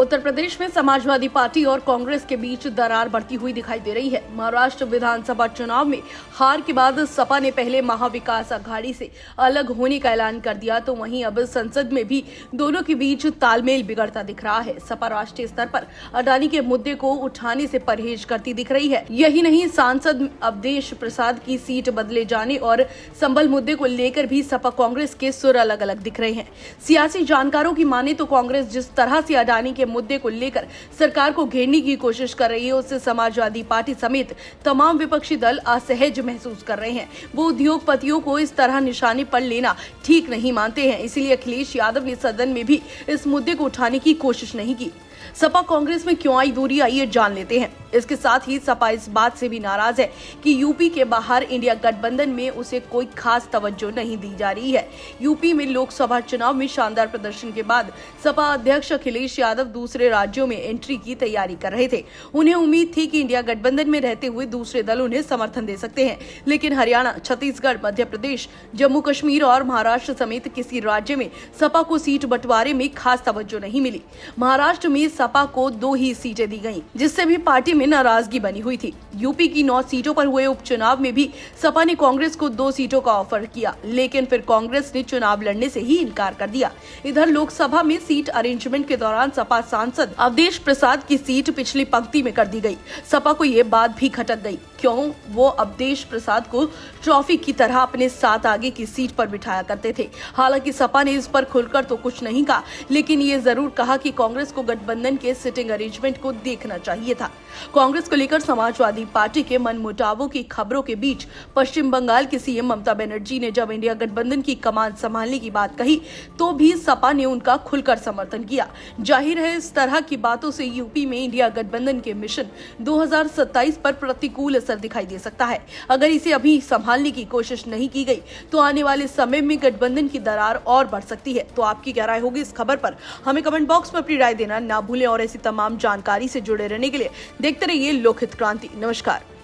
उत्तर प्रदेश में समाजवादी पार्टी और कांग्रेस के बीच दरार बढ़ती हुई दिखाई दे रही है। महाराष्ट्र विधानसभा चुनाव में हार के बाद सपा ने पहले महाविकास आघाड़ी से अलग होने का ऐलान कर दिया, तो वहीं अब संसद में भी दोनों के बीच तालमेल बिगड़ता दिख रहा है। सपा राष्ट्रीय स्तर पर अडानी के मुद्दे को उठाने से परहेज करती दिख रही है। यही नहीं, सांसद अवधेश प्रसाद की सीट बदले जाने और संबल मुद्दे को लेकर भी सपा कांग्रेस के सुर अलग अलग दिख रहे हैं। सियासी जानकारों की माने तो कांग्रेस जिस तरह से अडानी के मुद्दे को लेकर सरकार को घेरने की कोशिश कर रही है, उससे समाजवादी पार्टी समेत तमाम विपक्षी दल असहज महसूस कर रहे हैं। वो उद्योगपतियों को इस तरह निशाने पर लेना ठीक नहीं मानते हैं, इसलिए अखिलेश यादव ने सदन में भी इस मुद्दे को उठाने की कोशिश नहीं की। सपा कांग्रेस में क्यों आई दूरी, आइए जान लेते हैं। इसके साथ ही सपा इस बात से भी नाराज है कि यूपी के बाहर इंडिया गठबंधन में उसे कोई खास तवज्जो नहीं दी जा रही है। यूपी में लोकसभा चुनाव में शानदार प्रदर्शन के बाद सपा अध्यक्ष अखिलेश यादव दूसरे राज्यों में एंट्री की तैयारी कर रहे थे। उन्हें उम्मीद थी कि इंडिया गठबंधन में रहते हुए दूसरे दल उन्हें समर्थन दे सकते हैं, लेकिन हरियाणा, छत्तीसगढ़, मध्य प्रदेश, जम्मू कश्मीर और महाराष्ट्र समेत किसी राज्य में सपा को सीट बंटवारे में खास तवज्जो नहीं मिली। महाराष्ट्र में सपा को 2 ही सीटें दी गईं, जिससे भी पार्टी में नाराजगी बनी हुई थी। यूपी की 9 सीटों पर हुए उपचुनाव में भी सपा ने कांग्रेस को 2 सीटों का ऑफर किया, लेकिन फिर कांग्रेस ने चुनाव लड़ने से ही इनकार कर दिया। इधर लोकसभा में सीट अरेंजमेंट के दौरान सपा सांसद अवधेश प्रसाद की सीट पिछली पंक्ति में कर दी गई। सपा को ये बात भी खटक गई, क्यों वो अवधेश प्रसाद को ट्रॉफी की तरह अपने साथ आगे की सीट पर बिठाया करते थे। हालांकि सपा ने इस पर खुलकर तो कुछ नहीं कहा, लेकिन ये जरूर कहा कि कांग्रेस को गठबंधन के सिटिंग अरेंजमेंट को देखना चाहिए था। कांग्रेस को लेकर समाजवादी पार्टी के मनमुटावों की खबरों के बीच पश्चिम बंगाल की सीएम ममता बनर्जी ने जब इंडिया गठबंधन की कमान संभालने की बात कही, तो भी सपा ने उनका खुलकर समर्थन किया। जाहिर है, इस तरह की बातों से यूपी में इंडिया गठबंधन के मिशन 2027 पर प्रतिकूल असर दिखाई दे सकता है। अगर इसे अभी संभालने की कोशिश नहीं की गई, तो आने वाले समय में गठबंधन की दरार और बढ़ सकती है। तो आपकी क्या राय होगी इस खबर पर? हमें कमेंट बॉक्स में अपनी राय देना ना भूलें और ऐसी तमाम जानकारी से जुड़े रहने के लिए देखते रहिए लोकहित क्रांति। नमस्कार।